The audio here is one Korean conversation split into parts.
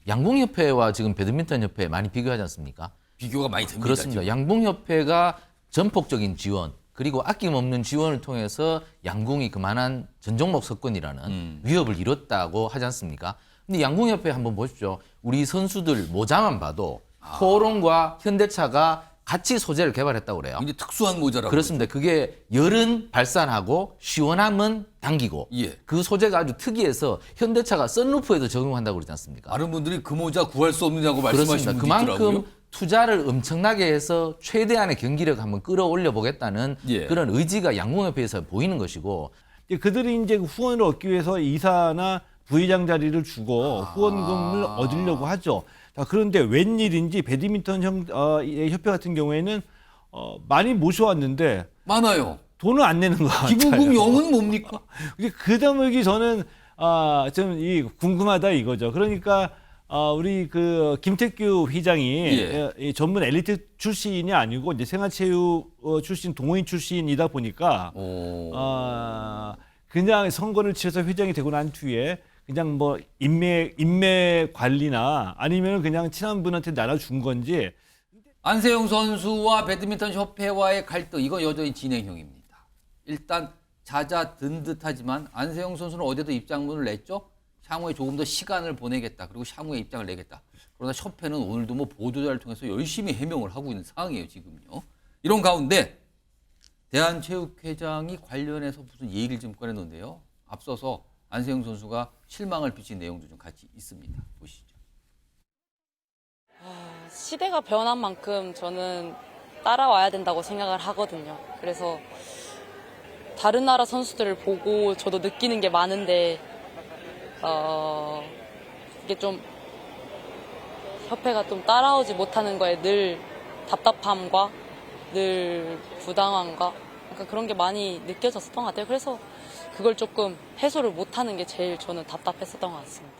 양궁협회와 지금 배드민턴협회 많이 비교하지 않습니까? 비교가 많이 됩니다. 그렇습니다. 지금. 양궁협회가 전폭적인 지원 그리고 아낌없는 지원을 통해서 양궁이 그만한 전 종목 석권이라는 위협을 이뤘다고 하지 않습니까? 근데 양궁협회 한번 보십시오. 우리 선수들 모자만 봐도 포옹과 현대차가 같이 소재를 개발했다고 그래요. 굉장히 특수한 모자라고. 그렇습니다. 그게 열은 발산하고 시원함은 당기고 예. 그 소재가 아주 특이해서 현대차가 썬루프에도 적용한다고 그러지 않습니까? 많은 분들이 그 모자 구할 수 없느냐고 말씀하시는 그렇습니다. 분이 있더라고요. 그만큼 투자를 엄청나게 해서 최대한의 경기력 한번 끌어올려 보겠다는 예. 그런 의지가 양궁협회에서 보이는 것이고 그들이 이제 후원을 얻기 위해서 이사나 부회장 자리를 주고 후원금을 얻으려고 하죠. 자, 그런데 웬일인지 배드민턴 협회 같은 경우에는 많이 모셔왔는데 많아요. 돈을 안 내는 것 같아요. 기부금 0은 뭡니까? 그 대목이 저는 좀 궁금하다 이거죠. 그러니까 우리 그 김태규 회장이 이 전문 엘리트 출신이 아니고 이제 생활체육 출신 동호인 출신이다 보니까 그냥 선거를 치러서 회장이 되고 난 뒤에 그냥 뭐 인맥 관리나 아니면 그냥 친한 분한테 나눠준 건지. 안세영 선수와 배드민턴 협회와의 갈등 이건 여전히 진행형입니다. 일단 잦아든 듯하지만 안세영 선수는 어제도 입장문을 냈죠. 향후에 조금 더 시간을 보내겠다. 그리고 향후에 입장을 내겠다. 그러나 협회는 오늘도 뭐 보도자를 통해서 열심히 해명을 하고 있는 상황이에요. 지금요. 이런 가운데 대한체육회장이 관련해서 무슨 얘기를 좀 꺼내놓는데요. 앞서서 안세영 선수가 실망을 비친 내용도 좀 같이 있습니다. 보시죠. 시대가 변한 만큼 저는 따라와야 된다고 생각을 하거든요. 그래서 다른 나라 선수들을 보고 저도 느끼는 게 많은데 이게 좀 협회가 좀 따라오지 못하는 거에 늘 답답함과 늘 부당함과 약간 그런 게 많이 느껴졌었던 것 같아요. 그래서 그걸 조금 해소를 못하는 게 제일 저는 답답했었던 것 같습니다.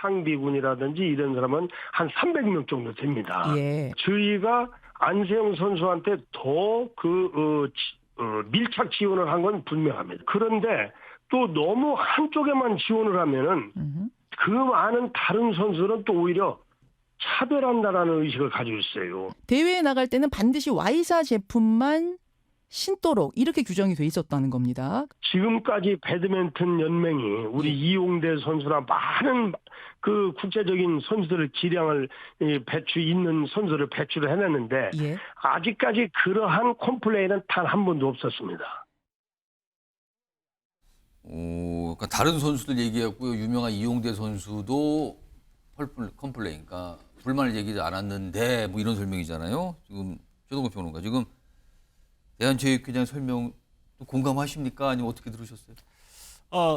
상비군이라든지 이런 사람은 한 300명 정도 됩니다. 예. 저희가 안세영 선수한테 더 밀착 지원을 한 건 분명합니다. 그런데 또 너무 한쪽에만 지원을 하면은 그 많은 다른 선수는 또 오히려 차별한다라는 의식을 가지고 있어요. 대회에 나갈 때는 반드시 Y사 제품만 신도록 이렇게 규정이 돼 있었다는 겁니다. 지금까지 배드민턴 연맹이 우리 이용대 선수나 많은 그 국제적인 선수들을 기량을 있는 선수를 배출을 해냈는데 예. 아직까지 그러한 컴플레인은 단 한 번도 없었습니다. 그러니까 다른 선수들 얘기했고요. 유명한 이용대 선수도 컴플레인, 그러니까 불만을 얘기하지 않았는데 뭐 이런 설명이잖아요. 지금 최동호 평론가 지금 대한체육회장 설명 공감하십니까? 아니면 어떻게 들으셨어요?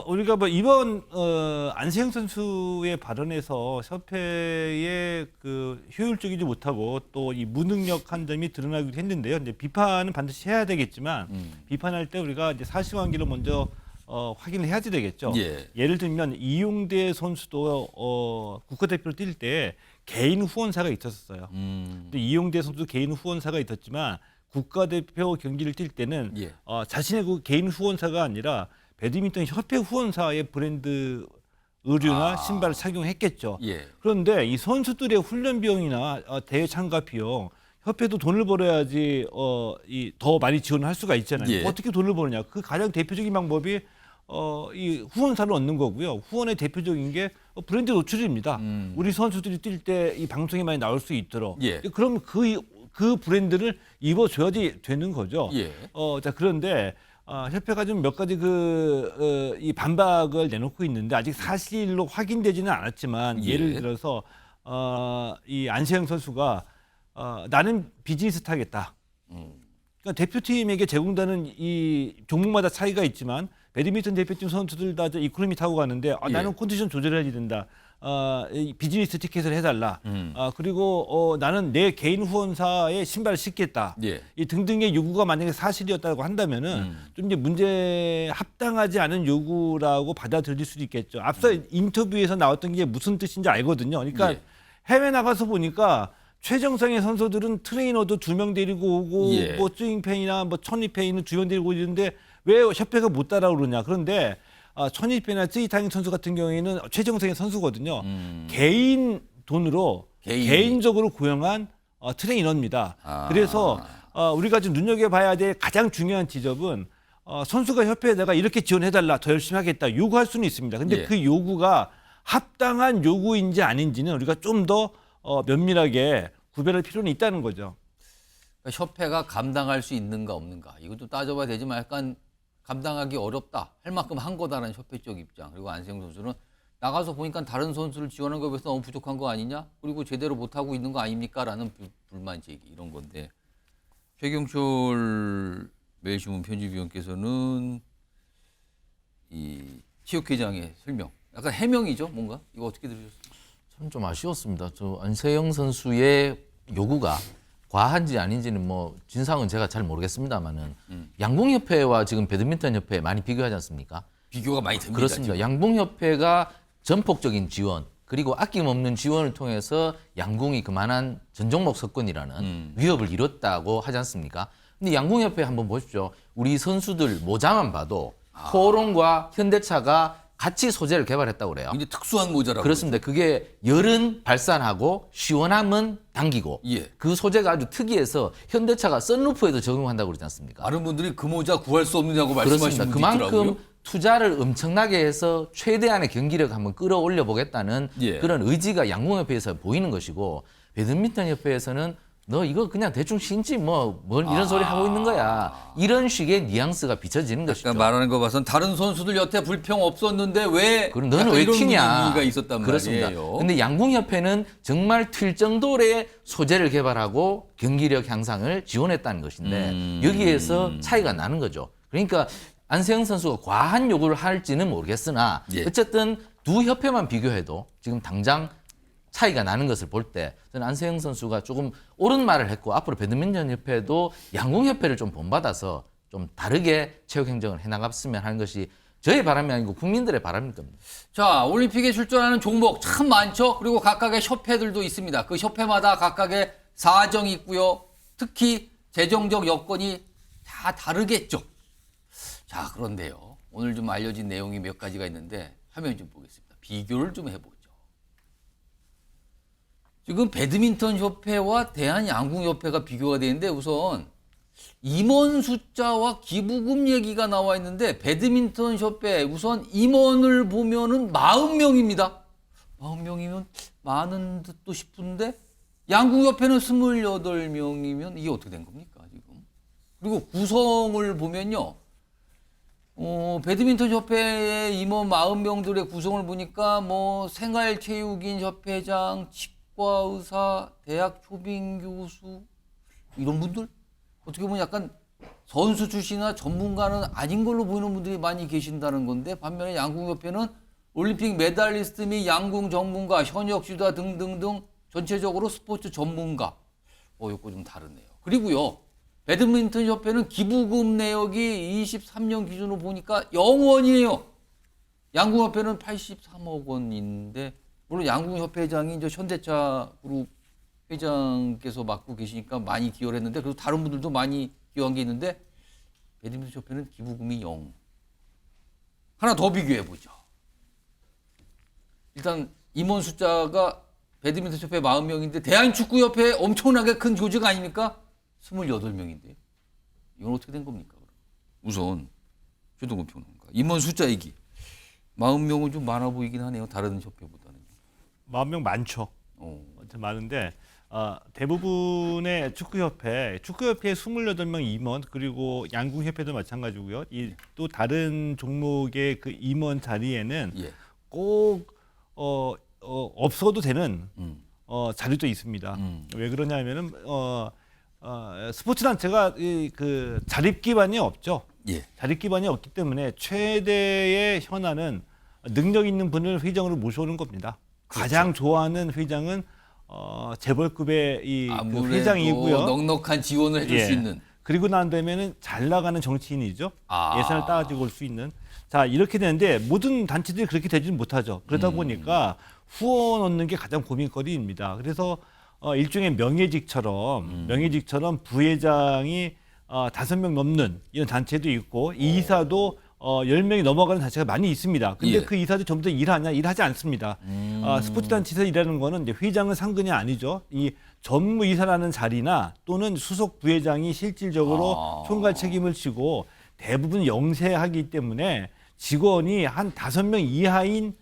우리가 뭐 이번 안세영 선수의 발언에서 협회의 그 효율적이지 못하고 또 이 무능력한 점이 드러나기도 했는데요. 이제 비판은 반드시 해야 되겠지만 비판할 때 우리가 이제 사실관계를 먼저 확인을 해야 되겠죠. 예를 들면 이용대 선수도 국가대표를 뛸 때 개인 후원사가 있었어요. 근데 이용대 선수도 개인 후원사가 있었지만 국가대표 경기를 뛸 때는 자신의 그 개인 후원사가 아니라 배드민턴 협회 후원사의 브랜드 의류나 신발을 착용했겠죠. 그런데 이 선수들의 훈련 비용이나 대회 참가 비용 협회도 돈을 벌어야지 더 많이 지원할 수가 있잖아요. 어떻게 돈을 버느냐? 그 가장 대표적인 방법이 이 후원사를 얻는 거고요. 후원의 대표적인 게 브랜드 노출입니다. 우리 선수들이 뛸 때 이 방송에 많이 나올 수 있도록. 그럼 그 브랜드를 입어줘야지 되는 거죠. 자, 그런데 협회가 좀 몇 가지 이 반박을 내놓고 있는데 아직 사실로 확인되지는 않았지만 예를 들어서 이 안세영 선수가 나는 비즈니스 타겠다. 그러니까 대표팀에게 제공되는 이 종목마다 차이가 있지만 배드민턴 대표팀 선수들 다 이코노미 타고 가는데 나는 컨디션 조절해야 된다. 이 비즈니스 티켓을 해달라. 그리고 나는 내 개인 후원사에 신발을 신겠다. 이 등등의 요구가 만약에 사실이었다고 한다면은 좀 이제 문제 합당하지 않은 요구라고 받아들일 수도 있겠죠. 앞서 인터뷰에서 나왔던 게 무슨 뜻인지 알거든요. 그러니까 해외 나가서 보니까 최정상의 선수들은 트레이너도 2명 데리고 오고 뭐 스윙팬이나 뭐 천리팬이는 2명 데리고 오는데 왜 협회가 못 따라오느냐. 그런데 천이페나 쯔이탕 선수 같은 경우에는 최정성의 선수거든요. 개인 돈으로 개인적으로 고용한 트레이너입니다. 그래서 우리가 좀 눈여겨봐야 될 가장 중요한 지점은 선수가 협회에다가 이렇게 지원해달라, 더 열심히 하겠다 요구할 수는 있습니다. 근데 예. 그 요구가 합당한 요구인지 아닌지는 우리가 좀 더 면밀하게 구별할 필요는 있다는 거죠. 그러니까 협회가 감당할 수 있는가 없는가 이것도 따져봐야 되지만 약간 감당하기 어렵다 할 만큼 한 거다라는 협회 쪽 입장. 그리고 안세영 선수는 나가서 보니까 다른 선수를 지원한 거에 비해서 너무 부족한 거 아니냐? 그리고 제대로 못하고 있는 거 아닙니까? 라는 불만 제기 이런 건데 최경철 매일신문 편집위원께서는 이 체육회장의 설명 약간 해명이죠 뭔가? 이거 어떻게 들으셨어요? 저는 좀 아쉬웠습니다. 저 안세영 선수의 요구가 과한지 아닌지는 뭐 진상은 제가 잘 모르겠습니다만은 양궁협회와 지금 배드민턴협회 많이 비교하지 않습니까? 비교가 많이 됩니다. 그렇습니다. 지금. 양궁협회가 전폭적인 지원 그리고 아낌없는 지원을 통해서 양궁이 그만한 전 종목 석권이라는 위협을 이뤘다고 하지 않습니까? 근데 양궁협회 한번 보십시오. 우리 선수들 모자만 봐도 포롱과 현대차가 같이 소재를 개발했다고 그래요. 굉장히 특수한 모자라고. 그렇습니다. 그게 열은 발산하고 시원함은 당기고 예. 그 소재가 아주 특이해서 현대차가 썬루프에도 적용한다고 그러지 않습니까? 많은 분들이 그 모자 구할 수 없느냐고 말씀하시는 그렇습니다. 분이 있더라고요. 그만큼 투자를 엄청나게 해서 최대한의 경기력 한번 끌어올려 보겠다는 예. 그런 의지가 양궁협회에서 보이는 것이고 배드민턴협회에서는 너 이거 그냥 대충 신지 뭘 이런 소리 하고 있는 거야. 이런 식의 뉘앙스가 비춰지는 것이죠. 아까 말하는 거 봐선 다른 선수들 여태 불평 없었는데 왜 그럼 너는 약간 왜 이런 튀냐? 분위기가 있었단 그렇습니다. 말이에요. 근데 양궁협회는 정말 틀 정도의 소재를 개발하고 경기력 향상을 지원했다는 것인데 여기에서 차이가 나는 거죠. 그러니까 안세영 선수가 과한 요구를 할지는 모르겠으나 예. 어쨌든 두 협회만 비교해도 지금 당장 차이가 나는 것을 볼 때 저는 안세영 선수가 조금 옳은 말을 했고 앞으로 배드민턴 협회도 양궁 협회를 좀 본받아서 좀 다르게 체육 행정을 해나갔으면 하는 것이 저의 바람이 아니고 국민들의 바람일 겁니다. 자, 올림픽에 출전하는 종목 참 많죠. 그리고 각각의 협회들도 있습니다. 그 협회마다 각각의 사정이 있고요. 특히 재정적 여건이 다 다르겠죠. 자, 그런데요. 오늘 좀 알려진 내용이 몇 가지가 있는데 화면 좀 보겠습니다. 비교를 좀 해보죠. 지금 배드민턴 협회와 대한양궁협회가 비교가 되는데 우선 임원 숫자와 기부금 얘기가 나와 있는데 배드민턴 협회 우선 임원을 보면은 40명입니다. 40명이면 많은 듯도 싶은데 양궁협회는 28명이면 이게 어떻게 된 겁니까 지금? 그리고 구성을 보면요. 배드민턴 협회의 임원 40명들의 구성을 보니까 뭐 생활체육인 협회장, 치과의사, 대학 초빙 교수 이런 분들 어떻게 보면 약간 선수 출신이나 전문가는 아닌 걸로 보이는 분들이 많이 계신다는 건데 반면에 양궁협회는 올림픽 메달리스트 및 양궁 전문가, 현역 지도자 등등등 전체적으로 스포츠 전문가. 이거 좀 다르네요. 그리고요. 배드민턴 협회는 기부금 내역이 23년 기준으로 보니까 0원이에요. 양궁협회는 83억 원인데 물론 양궁협회장이 이제 현대차 그룹 회장께서 맡고 계시니까 많이 기여를 했는데 그리고 다른 분들도 많이 기여한 게 있는데 배드민턴 협회는 기부금이 0. 하나 더 비교해 보죠. 일단 임원 숫자가 배드민턴 협회 40명인데 대한축구협회 엄청나게 큰 조직 아닙니까? 28명인데 이건 어떻게 된 겁니까? 우선 최동근 평론가 임원 숫자 얘기 40명은 좀 많아 보이긴 하네요. 다른 협회보다는. 40명 많죠. 아무튼 많은데 대부분의 축구협회에 28명 임원 그리고 양궁협회도 마찬가지고요. 또 다른 종목의 그 임원 자리에는 예. 꼭 없어도 되는 자리도 있습니다. 왜 그러냐면은 스포츠 단체가 그 자립 기반이 없죠. 예. 자립 기반이 없기 때문에 최대의 현안은 능력 있는 분을 회장으로 모셔오는 겁니다. 그렇죠. 가장 좋아하는 회장은 재벌급의 그 아무래도 회장이고요. 넉넉한 지원을 해줄 수 있는. 그리고 난 다음에는 잘 나가는 정치인이죠. 아. 예산을 따가지고 올 수 있는. 자 이렇게 되는데 모든 단체들이 그렇게 되지는 못하죠. 그러다 보니까 후원 얻는 게 가장 고민거리입니다. 그래서 일종의 명예직처럼 부회장이 5명 넘는 이런 단체도 있고 이사도 10명이 넘어가는 자체가 많이 있습니다. 근데 예. 그 이사들 전부 다 일하냐? 일하지 않습니다. 스포츠 단체에서 일하는 거는 이제 회장은 상근이 아니죠. 이 전무이사라는 자리나 또는 수석 부회장이 실질적으로 총괄 책임을 지고 대부분 영세하기 때문에 직원이 한 5명 이하인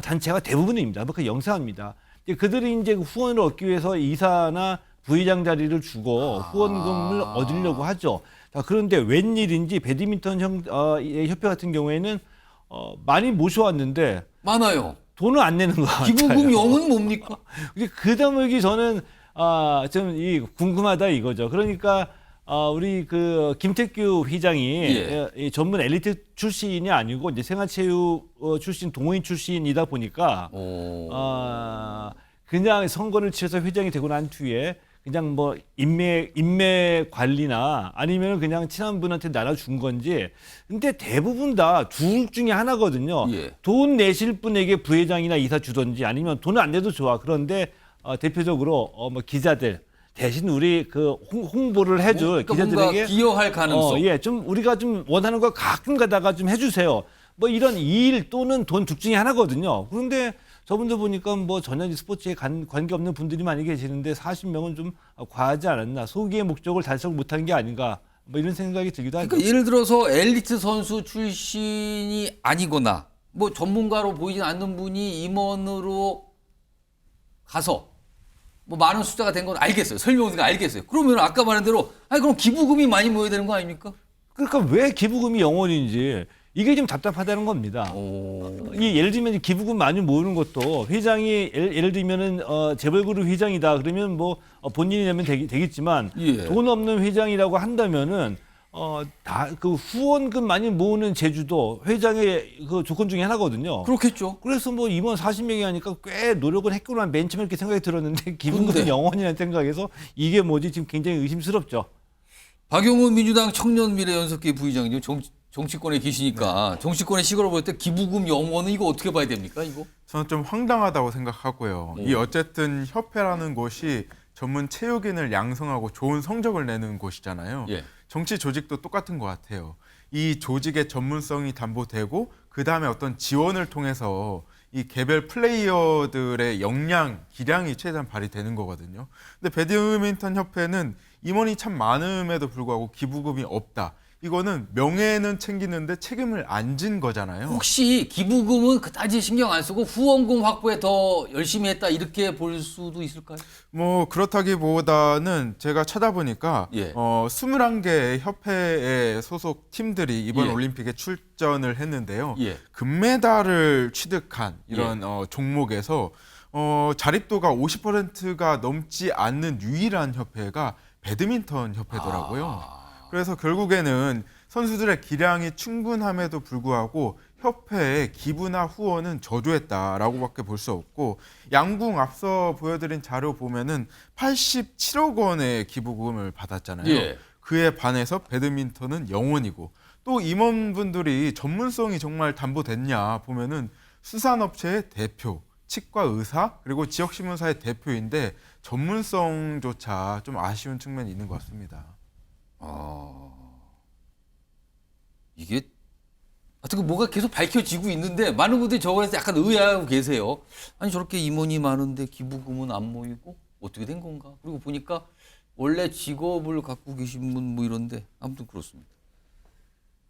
단체가 대부분입니다. 그 영세합니다. 그들이 이제 후원을 얻기 위해서 이사나 부회장 자리를 주고 후원금을 얻으려고 하죠. 자, 그런데 웬일인지 배드민턴 협회 같은 경우에는 많이 모셔왔는데 많아요. 돈을 안 내는 거 같아요. 기부금 영은 뭡니까? 그 대목이 저는 좀 궁금하다 이거죠. 그러니까 우리 그 김태규 회장이 예. 이 전문 엘리트 출신이 아니고 이제 생활체육 출신 동호인 출신이다 보니까 그냥 선거를 치러서 회장이 되고 난 뒤에 그냥 뭐 인맥 관리나 아니면 그냥 친한 분한테 나눠준 건지. 근데 대부분 다 둘 중에 하나거든요. 예. 돈 내실 분에게 부회장이나 이사 주던지 아니면 돈을 안 내도 좋아. 그런데 대표적으로 뭐 기자들 대신 우리 그 홍보를 해줄 그러니까 기자들에게 뭔가 기여할 가능성. 예, 좀 우리가 좀 원하는 거 가끔 가다가 좀 해주세요. 뭐 이런 일 또는 돈 둘 중에 하나거든요. 그런데 저분들 보니까 뭐 전혀 스포츠에 관계없는 분들이 많이 계시는데 40명은 좀 과하지 않았나. 소기의 목적을 달성 못한 게 아닌가. 뭐 이런 생각이 들기도 하죠. 그러니까 예를 들어서 엘리트 선수 출신이 아니거나 뭐 전문가로 보이진 않는 분이 임원으로 가서 뭐 많은 숫자가 된 건 알겠어요. 설명드리니까 알겠어요. 그러면 아까 말한 대로 그럼 기부금이 많이 모여야 되는 거 아닙니까? 그러니까 왜 기부금이 0원인지 이게 좀 답답하다는 겁니다. 이 예를 들면 기부금 많이 모으는 것도 회장이 예를 들면은 재벌그룹 회장이다 그러면 뭐 본인이 내면 되겠지만 예. 돈 없는 회장이라고 한다면은 다 그 후원금 많이 모으는 제주도 회장의 그 조건 중에 하나거든요. 그렇겠죠. 그래서 뭐 임원 40명이 하니까 꽤 노력을 했구나 맨 처음에 이렇게 생각이 들었는데 기부금은 근데. 0원이라는 생각에서 이게 뭐지 지금 굉장히 의심스럽죠. 박용훈 민주당 청년미래연석회 부의장님 정치권에 계시니까 정치권에 시골을 볼 때 기부금 0원은 이거 어떻게 봐야 됩니까? 이거? 저는 좀 황당하다고 생각하고요. 이 어쨌든 협회라는 곳이 전문 체육인을 양성하고 좋은 성적을 내는 곳이잖아요. 예. 정치 조직도 똑같은 것 같아요. 이 조직의 전문성이 담보되고 그다음에 어떤 지원을 통해서 이 개별 플레이어들의 역량, 기량이 최대한 발휘되는 거거든요. 근데 배드민턴 협회는 임원이 참 많음에도 불구하고 기부금이 없다. 이거는 명예는 챙기는데 책임을 안 진 거잖아요. 혹시 기부금은 그다지 신경 안 쓰고 후원금 확보에 더 열심히 했다 이렇게 볼 수도 있을까요? 뭐 그렇다기보다는 제가 찾아보니까 예. 21개의 협회의 소속 팀들이 이번 예. 올림픽에 출전을 했는데요. 예. 금메달을 취득한 이런 종목에서 자립도가 50%가 넘지 않는 유일한 협회가 배드민턴 협회더라고요. 그래서 결국에는 선수들의 기량이 충분함에도 불구하고 협회의 기부나 후원은 저조했다라고밖에 볼 수 없고 양궁 앞서 보여드린 자료 보면은 87억 원의 기부금을 받았잖아요. 예. 그에 반해서 배드민턴은 0원이고 또 임원분들이 전문성이 정말 담보됐냐 보면은 수산업체의 대표, 치과 의사 그리고 지역신문사의 대표인데 전문성조차 좀 아쉬운 측면이 있는 것 같습니다. 이게 하여튼 뭐가 계속 밝혀지고 있는데 많은 분들이 저거에서 약간 의아하고 계세요. 아니 저렇게 임원이 많은데 기부금은 안 모이고 어떻게 된 건가? 그리고 보니까 원래 직업을 갖고 계신 분 뭐 이런데 아무튼 그렇습니다.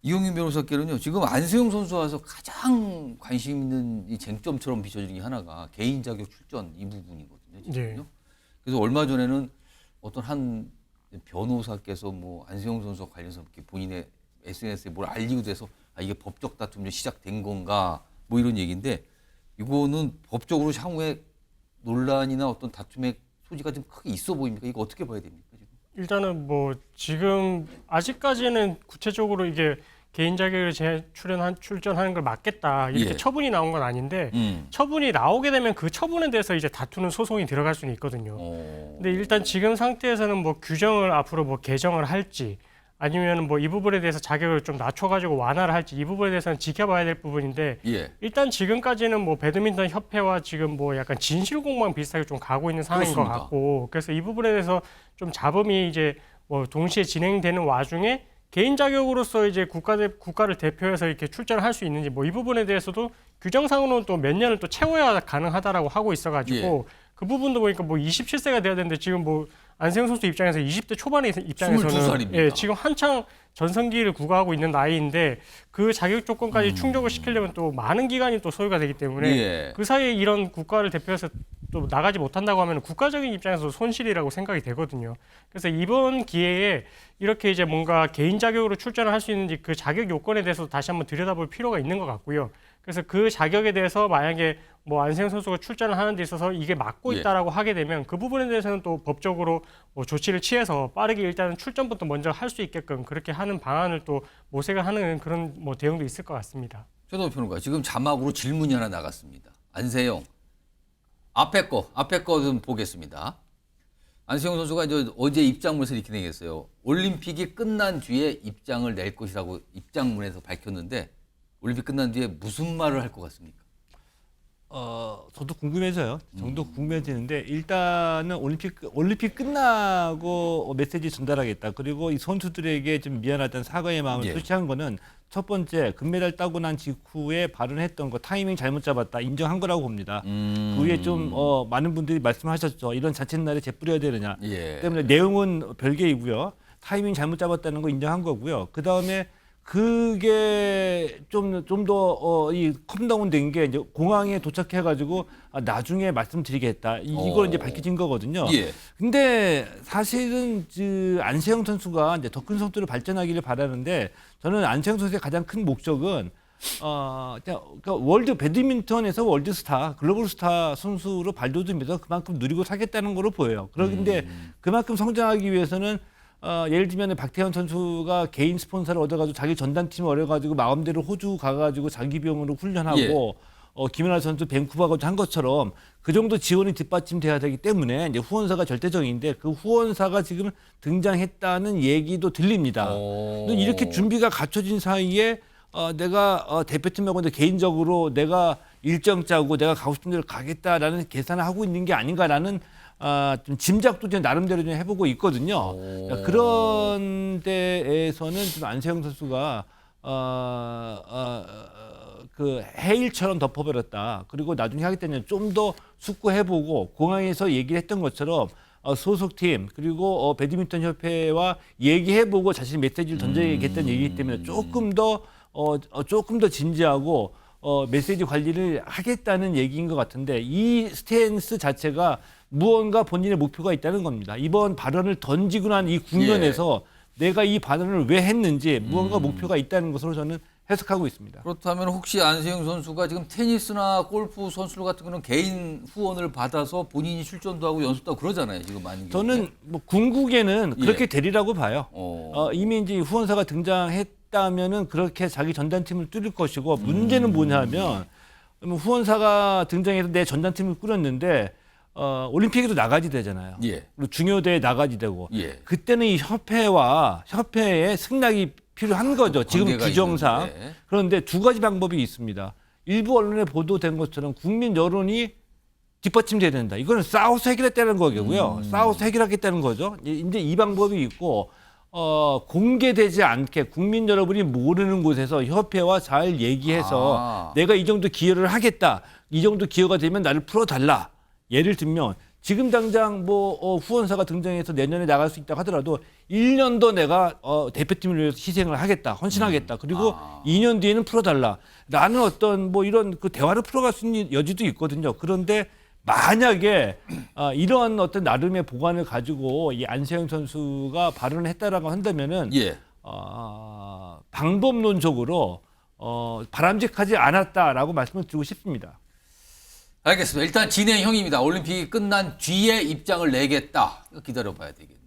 이용윤 변호사께는요. 지금 안세영 선수 와서 가장 관심 있는 이 쟁점처럼 비춰지는 게 하나가 개인 자격 출전 이 부분이거든요. 지금요. 네. 그래서 얼마 전에는 어떤 한 변호사께서 뭐 안세영 선수와 관련해서 이렇게 본인의 SNS에 뭘 알리기도 해서 이게 법적 다툼이 시작된 건가 뭐 이런 얘기인데 이거는 법적으로 향후에 논란이나 어떤 다툼의 소지가 좀 크게 있어 보입니까? 이거 어떻게 봐야 됩니까? 지금? 일단은 뭐 지금 아직까지는 구체적으로 이게 개인 자격을 출전하는 걸 막겠다 이렇게 예. 처분이 나온 건 아닌데 처분이 나오게 되면 그 처분에 대해서 이제 다투는 소송이 들어갈 수는 있거든요. 근데 일단 지금 상태에서는 뭐 규정을 앞으로 뭐 개정을 할지 아니면 뭐 이 부분에 대해서 자격을 좀 낮춰가지고 완화를 할지 이 부분에 대해서는 지켜봐야 될 부분인데 예. 일단 지금까지는 뭐 배드민턴 협회와 지금 뭐 약간 진실공방 비슷하게 좀 가고 있는 상황인 그렇습니다. 것 같고 그래서 이 부분에 대해서 좀 잡음이 이제 뭐 동시에 진행되는 와중에 개인 자격으로서 이제 국가를 대표해서 이렇게 출전을 할 수 있는지 뭐 이 부분에 대해서도 규정상으로는 또 몇 년을 또 채워야 가능하다라고 하고 있어가지고 그 부분도 보니까 뭐 27세가 돼야 되는데 지금 뭐 안세영 선수 입장에서 20대 초반의 입장에서는 22살입니다. 예, 지금 한창 전성기를 구가하고 있는 나이인데 그 자격 조건까지 충족을 시키려면 또 많은 기간이 또 소요가 되기 때문에 예. 그 사이에 이런 국가를 대표해서 또 나가지 못한다고 하면 국가적인 입장에서 손실이라고 생각이 되거든요. 그래서 이번 기회에 이렇게 이제 뭔가 개인 자격으로 출전을 할 수 있는지 그 자격 요건에 대해서 다시 한번 들여다볼 필요가 있는 것 같고요. 그래서 그 자격에 대해서 만약에 뭐 안세영 선수가 출전을 하는 데 있어서 이게 막고 예. 있다라고 하게 되면 그 부분에 대해서는 또 법적으로 뭐 조치를 취해서 빠르게 일단은 출전부터 먼저 할 수 있게끔 그렇게 하는 방안을 또 모색을 하는 그런 뭐 대응도 있을 것 같습니다. 최동호 평론가, 지금 자막으로 질문이 하나 나갔습니다. 안세영, 앞에 거 좀 보겠습니다. 안세영 선수가 이제 어제 입장문에서 이렇게 얘기했어요. 올림픽이 끝난 뒤에 입장을 낼 것이라고 입장문에서 밝혔는데 올림픽 끝난 뒤에 무슨 말을 할 것 같습니까? 저도 궁금해져요. 정도 궁금해지는데 일단은 올림픽 끝나고 메시지 전달하겠다. 그리고 이 선수들에게 좀 미안하다는 사과의 마음을 예. 표시한 거는 첫 번째 금메달 따고 난 직후에 발언했던 거 타이밍 잘못 잡았다 인정한 거라고 봅니다. 그 위에 좀 많은 분들이 말씀하셨죠. 이런 자칫날에 재뿌려야 되느냐. 예. 때문에 내용은 별개이고요. 타이밍 잘못 잡았다는 거 인정한 거고요. 그 다음에 그게 좀 더 이 컴다운 된 게 이제 공항에 도착해가지고 나중에 말씀드리겠다. 이걸 이제 밝혀진 거거든요. 예. 근데 사실은 안세영 선수가 이제 더 큰 선수로 발전하기를 바라는데 저는 안세영 선수의 가장 큰 목적은 그러니까 월드 배드민턴에서 월드스타, 글로벌 스타 선수로 발돋움해서 그만큼 누리고 살겠다는 거로 보여요. 그런데 그만큼 성장하기 위해서는 예를 들면 박태환 선수가 개인 스폰서를 얻어가지고 자기 전단팀을 얻어가지고 마음대로 호주 가가지고 자기 비용으로 훈련하고 김연아 선수 밴쿠버 가서 한 것처럼 그 정도 지원이 뒷받침돼야 되기 때문에 이제 후원사가 절대적인데 그 후원사가 지금 등장했다는 얘기도 들립니다. 이렇게 준비가 갖춰진 사이에 내가 대표팀하고 개인적으로 내가 일정 짜고 내가 가고 싶은 데로 가겠다라는 계산을 하고 있는 게 아닌가라는 좀 짐작도 좀 나름대로 좀 해보고 있거든요. 그런 데에서는 좀 안세영 선수가 그 해일처럼 덮어버렸다. 그리고 나중에 하겠다면 좀 더 숙고해보고 공항에서 얘기를 했던 것처럼 소속팀 그리고 배드민턴 협회와 얘기해보고 자신의 메시지를 던져야겠다는 얘기이기 때문에 조금 더 진지하고 메시지 관리를 하겠다는 얘기인 것 같은데 이 스탠스 자체가 무언가 본인의 목표가 있다는 겁니다. 이번 발언을 던지고 난 이 국면에서 내가 이 발언을 왜 했는지 무언가 목표가 있다는 것으로 저는 해석하고 있습니다. 그렇다면 혹시 안세영 선수가 지금 테니스나 골프 선수들 같은 거는 개인 후원을 받아서 본인이 출전도 하고 연습도 하고 그러잖아요. 지금 많은 저는 뭐 궁극에는 그렇게 되리라고 봐요. 이미 이제 후원사가 등장했다면은 그렇게 자기 전단팀을 뚫을 것이고 문제는 뭐냐면 후원사가 등장해서 내 전단팀을 꾸렸는데 올림픽에도 나가지 되잖아요. 예. 그리고 중요대에 나가지 되고 예. 그때는 이 협회의 승낙이 필요한 거죠. 지금 관계가 규정상. 있는데. 그런데 두 가지 방법이 있습니다. 일부 언론에 보도된 것처럼 국민 여론이 뒷받침돼야 된다. 이거는 싸워서 해결했다는 거고요. 싸워서 해결하겠다는 거죠. 이제 이 방법이 있고 공개되지 않게 국민 여러분이 모르는 곳에서 협회와 잘 얘기해서 내가 이 정도 기여를 하겠다. 이 정도 기여가 되면 나를 풀어달라. 예를 들면 지금 당장 후원사가 등장해서 내년에 나갈 수 있다고 하더라도 1년 더 내가 대표팀을 위해서 희생을 하겠다, 헌신하겠다. 그리고 2년 뒤에는 풀어달라. 라는 어떤 이런 그 대화를 풀어갈 수 있는 여지도 있거든요. 그런데 만약에 이런 어떤 나름의 보관을 가지고 이 안세영 선수가 발언을 했다라고 한다면은 방법론적으로 바람직하지 않았다라고 말씀을 드리고 싶습니다. 알겠습니다. 일단 진행형입니다. 올림픽이 끝난 뒤에 입장을 내겠다. 기다려봐야 되겠네요.